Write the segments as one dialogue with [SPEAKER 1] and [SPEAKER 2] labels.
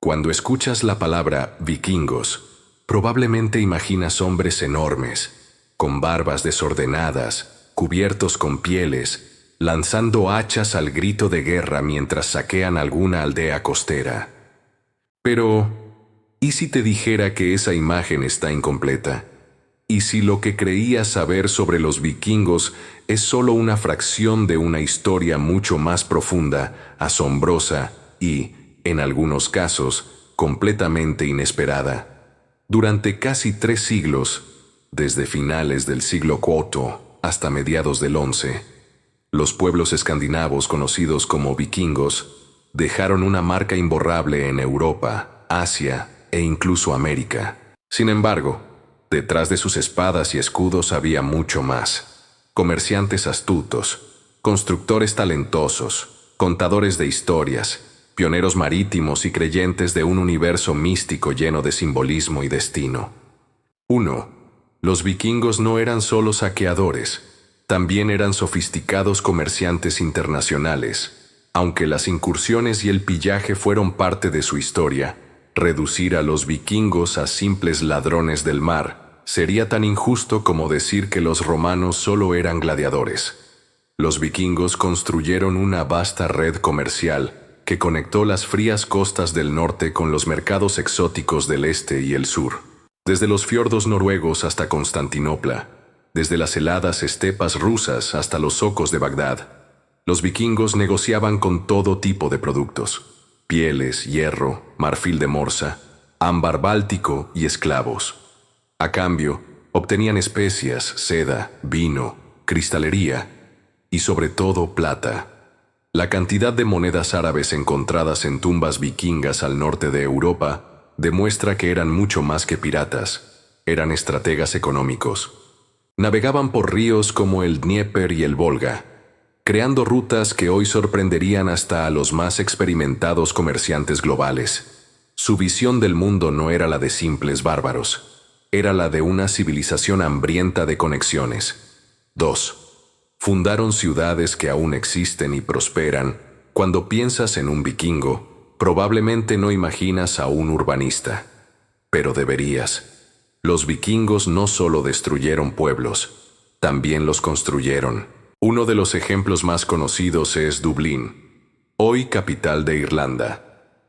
[SPEAKER 1] Cuando escuchas la palabra vikingos, probablemente imaginas hombres enormes, con barbas desordenadas, cubiertos con pieles, lanzando hachas al grito de guerra mientras saquean alguna aldea costera. Pero, ¿y si te dijera que esa imagen está incompleta? ¿Y si lo que creías saber sobre los vikingos es solo una fracción de una historia mucho más profunda, asombrosa y, en algunos casos, completamente inesperada? Durante casi 3 siglos, desde finales del siglo IV hasta mediados del XI, los pueblos escandinavos conocidos como vikingos dejaron una marca imborrable en Europa, Asia e incluso América. Sin embargo, detrás de sus espadas y escudos había mucho más. Comerciantes astutos, constructores talentosos, contadores de historias, pioneros marítimos y creyentes de un universo místico lleno de simbolismo y destino. 1. Los vikingos no eran solo saqueadores, también eran sofisticados comerciantes internacionales. Aunque las incursiones y el pillaje fueron parte de su historia, reducir a los vikingos a simples ladrones del mar sería tan injusto como decir que los romanos solo eran gladiadores. Los vikingos construyeron una vasta red comercial que conectó las frías costas del norte con los mercados exóticos del este y el sur. Desde los fiordos noruegos hasta Constantinopla, desde las heladas estepas rusas hasta los zocos de Bagdad, los vikingos negociaban con todo tipo de productos: pieles, hierro, marfil de Morsa, ámbar báltico y esclavos. A cambio, obtenían especias, seda, vino, cristalería y sobre todo plata. La cantidad de monedas árabes encontradas en tumbas vikingas al norte de Europa demuestra que eran mucho más que piratas, eran estrategas económicos. Navegaban por ríos como el Dnieper y el Volga, creando rutas que hoy sorprenderían hasta a los más experimentados comerciantes globales. Su visión del mundo no era la de simples bárbaros, era la de una civilización hambrienta de conexiones. 2. Fundaron ciudades que aún existen y prosperan. Cuando piensas en un vikingo, probablemente no imaginas a un urbanista, pero deberías. Los vikingos no solo destruyeron pueblos, también los construyeron. Uno de los ejemplos más conocidos es Dublín, hoy capital de Irlanda.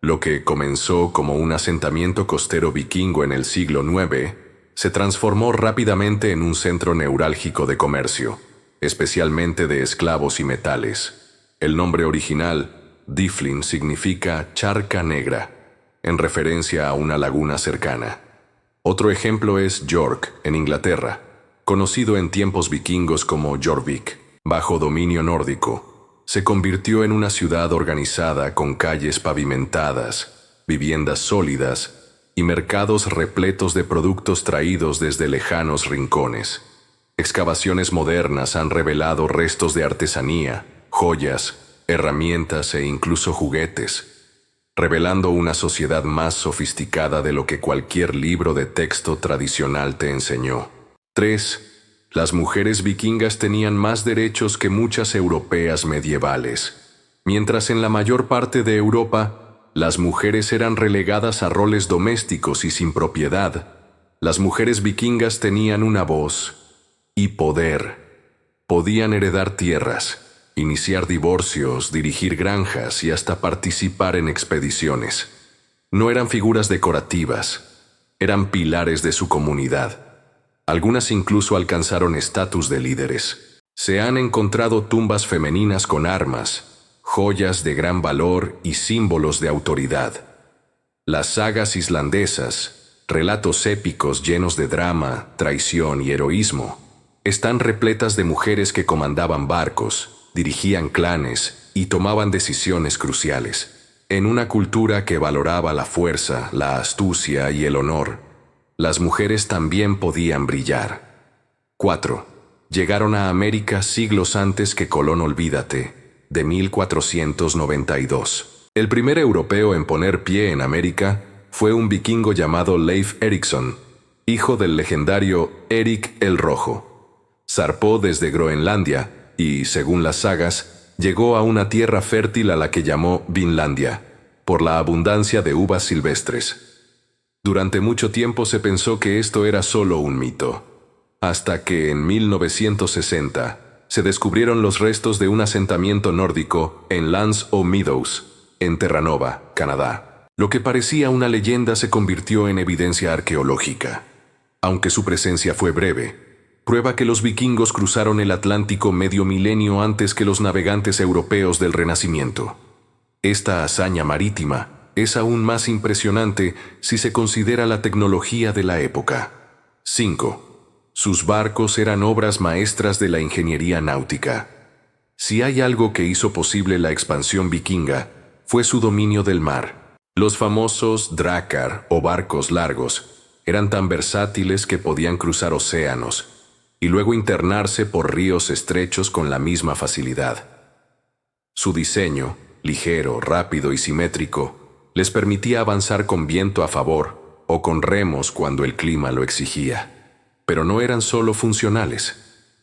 [SPEAKER 1] Lo que comenzó como un asentamiento costero vikingo en el siglo IX se transformó rápidamente en un centro neurálgico de comercio, especialmente de esclavos y metales. El nombre original, Diflin, significa charca negra, en referencia a una laguna cercana. Otro ejemplo es York, en Inglaterra, conocido en tiempos vikingos como Jorvik. Bajo dominio nórdico, se convirtió en una ciudad organizada con calles pavimentadas, viviendas sólidas y mercados repletos de productos traídos desde lejanos rincones. Excavaciones modernas han revelado restos de artesanía, joyas, herramientas e incluso juguetes, revelando una sociedad más sofisticada de lo que cualquier libro de texto tradicional te enseñó. 3. Las mujeres vikingas tenían más derechos que muchas europeas medievales. Mientras en la mayor parte de Europa, las mujeres eran relegadas a roles domésticos y sin propiedad, las mujeres vikingas tenían una voz y poder. Podían heredar tierras, iniciar divorcios, dirigir granjas y hasta participar en expediciones. No eran figuras decorativas, eran pilares de su comunidad. Algunas incluso alcanzaron estatus de líderes. Se han encontrado tumbas femeninas con armas, joyas de gran valor y símbolos de autoridad. Las sagas islandesas, relatos épicos llenos de drama, traición y heroísmo, están repletas de mujeres que comandaban barcos, dirigían clanes y tomaban decisiones cruciales. En una cultura que valoraba la fuerza, la astucia y el honor, las mujeres también podían brillar. 4. Llegaron a América siglos antes que Colón. Olvídate, de 1492. El primer europeo en poner pie en América fue un vikingo llamado Leif Erikson, hijo del legendario Erik el Rojo. Zarpó desde Groenlandia y, según las sagas, llegó a una tierra fértil a la que llamó Vinlandia. por la abundancia de uvas silvestres. Durante mucho tiempo se pensó que esto era solo un mito, hasta que en 1960 se descubrieron los restos de un asentamiento nórdico en L'Anse aux Meadows, en Terranova, Canadá. Lo que parecía una leyenda se convirtió en evidencia arqueológica. Aunque su presencia fue breve, prueba que los vikingos cruzaron el Atlántico medio milenio antes que los navegantes europeos del Renacimiento. Esta hazaña marítima es aún más impresionante si se considera la tecnología de la época. 5. Sus barcos eran obras maestras de la ingeniería náutica. Si hay algo que hizo posible la expansión vikinga, fue su dominio del mar. Los famosos drákar o barcos largos eran tan versátiles que podían cruzar océanos y luego internarse por ríos estrechos con la misma facilidad. Su diseño, ligero, rápido y simétrico, les permitía avanzar con viento a favor o con remos cuando el clima lo exigía. Pero no eran solo funcionales,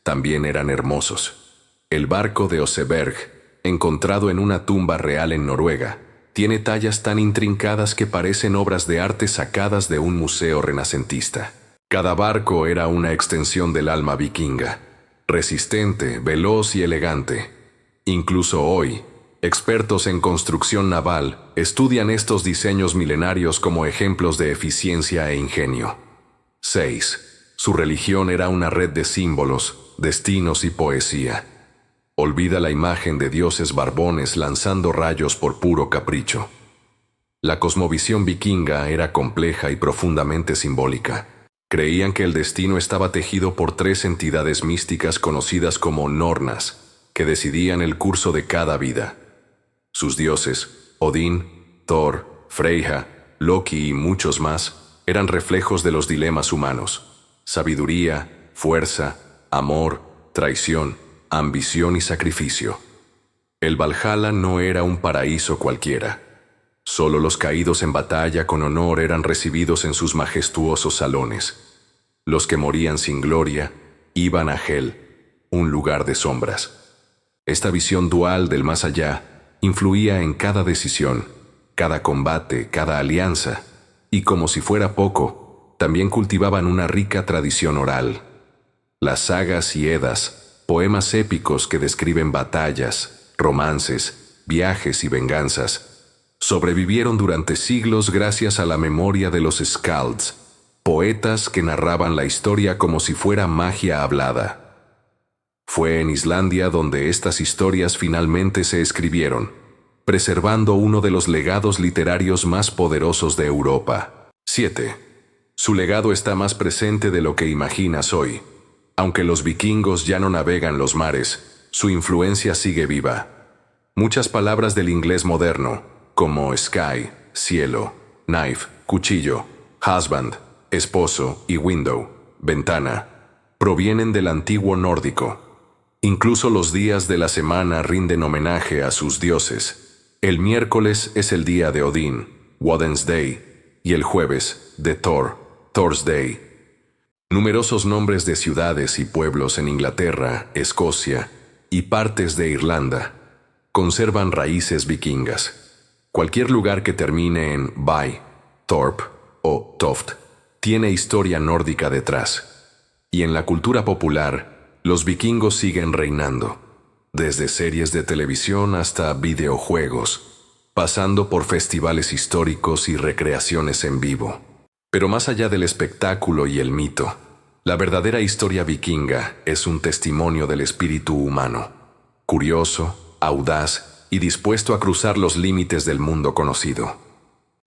[SPEAKER 1] también eran hermosos. El barco de Oseberg, encontrado en una tumba real en Noruega, tiene tallas tan intrincadas que parecen obras de arte sacadas de un museo renacentista. Cada barco era una extensión del alma vikinga, resistente, veloz y elegante. Incluso hoy, expertos en construcción naval estudian estos diseños milenarios como ejemplos de eficiencia e ingenio. 6. Su religión era una red de símbolos, destinos y poesía. Olvida la imagen de dioses barbones lanzando rayos por puro capricho. La cosmovisión vikinga era compleja y profundamente simbólica. Creían que el destino estaba tejido por 3 entidades místicas conocidas como Nornas, que decidían el curso de cada vida. Sus dioses, Odín, Thor, Freyja, Loki y muchos más, eran reflejos de los dilemas humanos. Sabiduría, fuerza, amor, traición, ambición y sacrificio. El Valhalla no era un paraíso cualquiera. Solo los caídos en batalla con honor eran recibidos en sus majestuosos salones. Los que morían sin gloria iban a Hel, un lugar de sombras. Esta visión dual del más allá influía en cada decisión, cada combate, cada alianza, y como si fuera poco, también cultivaban una rica tradición oral. Las sagas y edas, poemas épicos que describen batallas, romances, viajes y venganzas, sobrevivieron durante siglos gracias a la memoria de los skalds, poetas que narraban la historia como si fuera magia hablada. Fue en Islandia donde estas historias finalmente se escribieron, preservando uno de los legados literarios más poderosos de Europa. 7. Su legado está más presente de lo que imaginas hoy. Aunque los vikingos ya no navegan los mares, su influencia sigue viva. Muchas palabras del inglés moderno, como sky, cielo, knife, cuchillo, husband, esposo y window, ventana, provienen del antiguo nórdico. Incluso los días de la semana rinden homenaje a sus dioses. El miércoles es el día de Odín, Woden's Day, y el jueves, de Thor, Thor's Day. Numerosos nombres de ciudades y pueblos en Inglaterra, Escocia y partes de Irlanda conservan raíces vikingas. Cualquier lugar que termine en by, Thorp o Toft tiene historia nórdica detrás. Y en la cultura popular, los vikingos siguen reinando, desde series de televisión hasta videojuegos, pasando por festivales históricos y recreaciones en vivo. Pero más allá del espectáculo y el mito, la verdadera historia vikinga es un testimonio del espíritu humano, curioso, audaz y dispuesto a cruzar los límites del mundo conocido.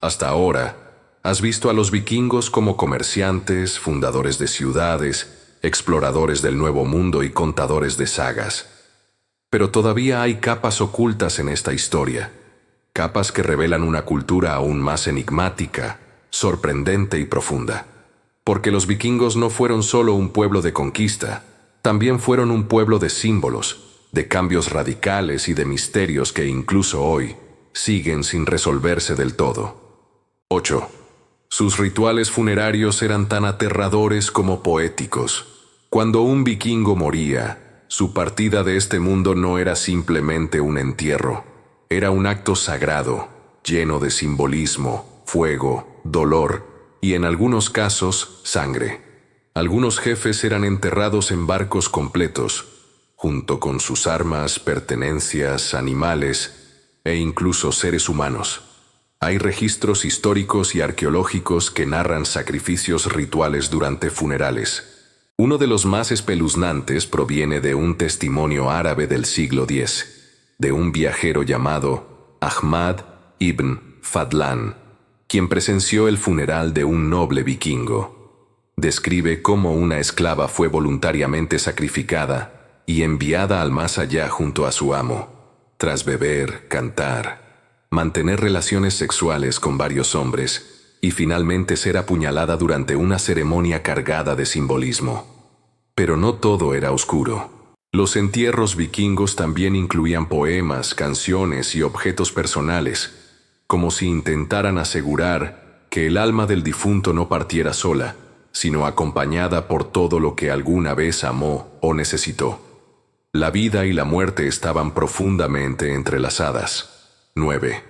[SPEAKER 1] Hasta ahora, has visto a los vikingos como comerciantes, fundadores de ciudades, exploradores del Nuevo Mundo y contadores de sagas. Pero todavía hay capas ocultas en esta historia, capas que revelan una cultura aún más enigmática, sorprendente y profunda. Porque los vikingos no fueron solo un pueblo de conquista, también fueron un pueblo de símbolos, de cambios radicales y de misterios que incluso hoy siguen sin resolverse del todo. 8. Sus rituales funerarios eran tan aterradores como poéticos. Cuando un vikingo moría, su partida de este mundo no era simplemente un entierro, era un acto sagrado, lleno de simbolismo, fuego, dolor y en algunos casos, sangre. Algunos jefes eran enterrados en barcos completos, junto con sus armas, pertenencias, animales e incluso seres humanos. Hay registros históricos y arqueológicos que narran sacrificios rituales durante funerales. Uno de los más espeluznantes proviene de un testimonio árabe del siglo X, de un viajero llamado Ahmad ibn Fadlan, quien presenció el funeral de un noble vikingo. Describe cómo una esclava fue voluntariamente sacrificada y enviada al más allá junto a su amo, tras beber, cantar, mantener relaciones sexuales con varios hombres y finalmente ser apuñalada durante una ceremonia cargada de simbolismo. Pero no todo era oscuro. Los entierros vikingos también incluían poemas, canciones y objetos personales, como si intentaran asegurar que el alma del difunto no partiera sola, sino acompañada por todo lo que alguna vez amó o necesitó. La vida y la muerte estaban profundamente entrelazadas. 9.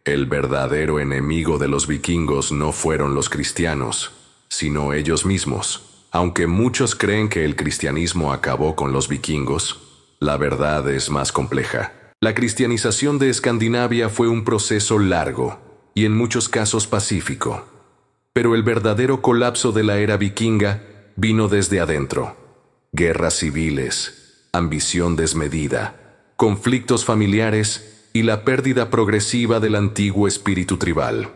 [SPEAKER 1] El verdadero enemigo de los vikingos no fueron los cristianos, sino ellos mismos. Aunque muchos creen que el cristianismo acabó con los vikingos, la verdad es más compleja. La cristianización de Escandinavia fue un proceso largo y en muchos casos pacífico. Pero el verdadero colapso de la era vikinga vino desde adentro. Guerras civiles, ambición desmedida, conflictos familiares y la pérdida progresiva del antiguo espíritu tribal.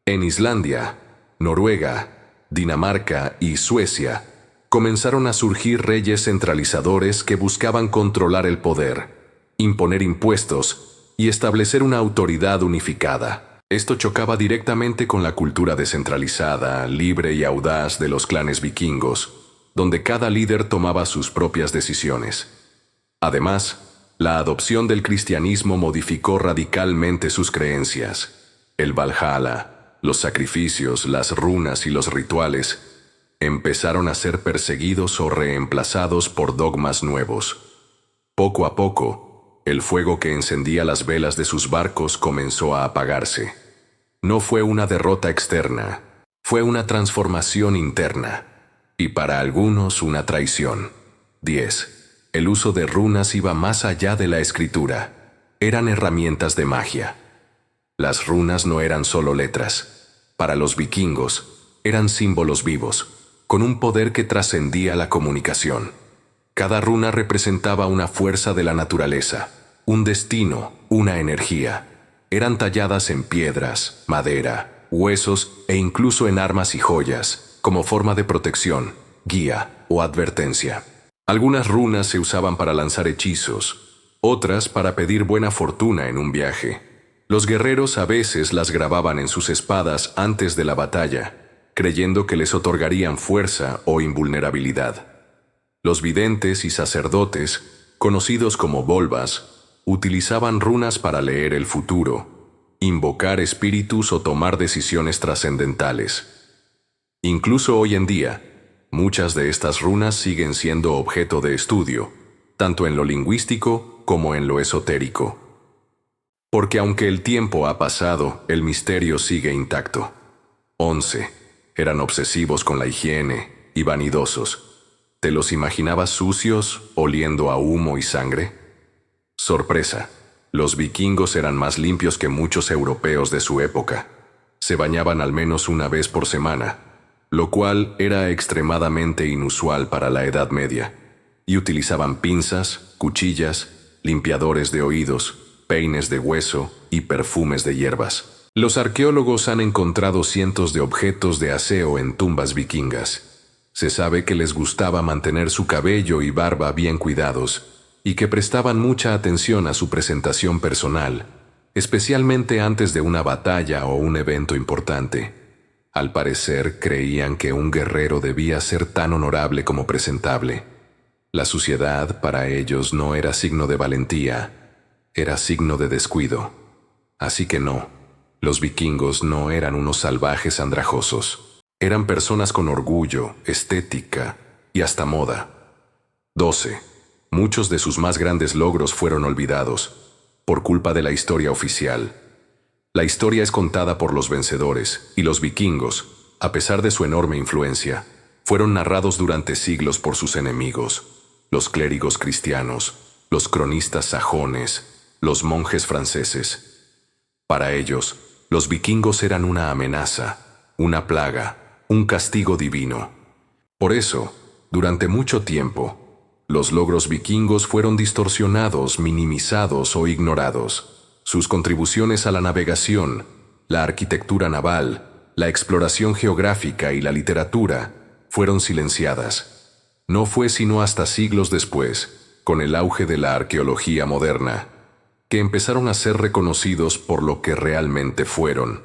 [SPEAKER 1] En Islandia, Noruega, Dinamarca y Suecia comenzaron a surgir reyes centralizadores que buscaban controlar el poder, imponer impuestos y establecer una autoridad unificada. Esto chocaba directamente con la cultura descentralizada, libre y audaz de los clanes vikingos, donde cada líder tomaba sus propias decisiones. Además, la adopción del cristianismo modificó radicalmente sus creencias. El Valhalla, los sacrificios, las runas y los rituales empezaron a ser perseguidos o reemplazados por dogmas nuevos. Poco a poco, el fuego que encendía las velas de sus barcos comenzó a apagarse. No fue una derrota externa, fue una transformación interna, y para algunos una traición. 10. El uso de runas iba más allá de la escritura. Eran herramientas de magia. Las runas no eran solo letras. Para los vikingos, eran símbolos vivos, con un poder que trascendía la comunicación. Cada runa representaba una fuerza de la naturaleza, un destino, una energía. Eran talladas en piedras, madera, huesos e incluso en armas y joyas, como forma de protección, guía o advertencia. Algunas runas se usaban para lanzar hechizos, otras para pedir buena fortuna en un viaje. Los guerreros a veces las grababan en sus espadas antes de la batalla, creyendo que les otorgarían fuerza o invulnerabilidad. Los videntes y sacerdotes, conocidos como volvas, utilizaban runas para leer el futuro, invocar espíritus o tomar decisiones trascendentales. Incluso hoy en día, muchas de estas runas siguen siendo objeto de estudio, tanto en lo lingüístico como en lo esotérico. Porque aunque el tiempo ha pasado, el misterio sigue intacto. 11. Eran obsesivos con la higiene y vanidosos. ¿Te los imaginabas sucios, oliendo a humo y sangre? Sorpresa. Los vikingos eran más limpios que muchos europeos de su época. Se bañaban al menos una vez por semana, lo cual era extremadamente inusual para la Edad Media, y utilizaban pinzas, cuchillas, limpiadores de oídos, peines de hueso y perfumes de hierbas. Los arqueólogos han encontrado cientos de objetos de aseo en tumbas vikingas. Se sabe que les gustaba mantener su cabello y barba bien cuidados, y que prestaban mucha atención a su presentación personal, especialmente antes de una batalla o un evento importante. Al parecer, creían que un guerrero debía ser tan honorable como presentable. La suciedad, para ellos, no era signo de valentía, era signo de descuido. Así que no, los vikingos no eran unos salvajes andrajosos. Eran personas con orgullo, estética y hasta moda. 12. Muchos de sus más grandes logros fueron olvidados, por culpa de la historia oficial. La historia es contada por los vencedores, y los vikingos, a pesar de su enorme influencia, fueron narrados durante siglos por sus enemigos, los clérigos cristianos, los cronistas sajones, los monjes franceses. Para ellos, los vikingos eran una amenaza, una plaga, un castigo divino. Por eso, durante mucho tiempo, los logros vikingos fueron distorsionados, minimizados o ignorados. Sus contribuciones a la navegación, la arquitectura naval, la exploración geográfica y la literatura fueron silenciadas. No fue sino hasta siglos después, con el auge de la arqueología moderna, que empezaron a ser reconocidos por lo que realmente fueron: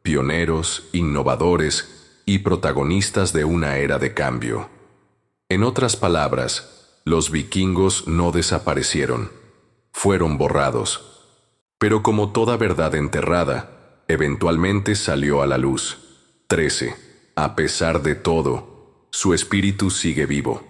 [SPEAKER 1] pioneros, innovadores y protagonistas de una era de cambio. En otras palabras, los vikingos no desaparecieron, fueron borrados. Pero como toda verdad enterrada, eventualmente salió a la luz. 13. A pesar de todo, su espíritu sigue vivo.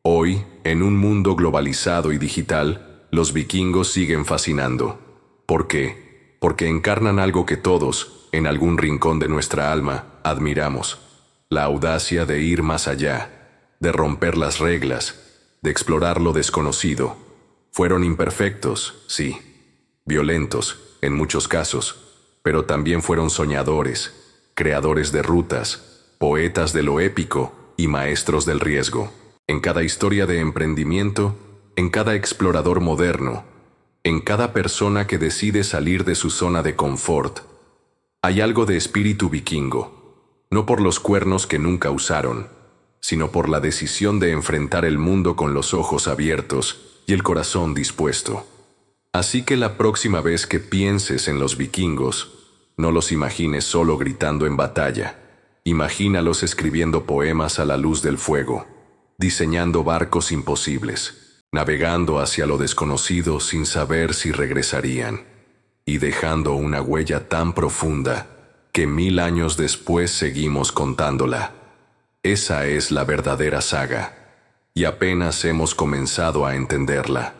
[SPEAKER 1] Hoy, en un mundo globalizado y digital, los vikingos siguen fascinando. ¿Por qué? Porque encarnan algo que todos, en algún rincón de nuestra alma, admiramos: la audacia de ir más allá, de romper las reglas, de explorar lo desconocido. Fueron imperfectos, sí, violentos, en muchos casos, pero también fueron soñadores, creadores de rutas, poetas de lo épico y maestros del riesgo. En cada historia de emprendimiento, en cada explorador moderno, en cada persona que decide salir de su zona de confort, hay algo de espíritu vikingo, no por los cuernos que nunca usaron, sino por la decisión de enfrentar el mundo con los ojos abiertos y el corazón dispuesto. Así que la próxima vez que pienses en los vikingos, no los imagines solo gritando en batalla. Imagínalos escribiendo poemas a la luz del fuego, diseñando barcos imposibles, navegando hacia lo desconocido sin saber si regresarían, y dejando una huella tan profunda que 1000 años después seguimos contándola. Esa es la verdadera saga, y apenas hemos comenzado a entenderla.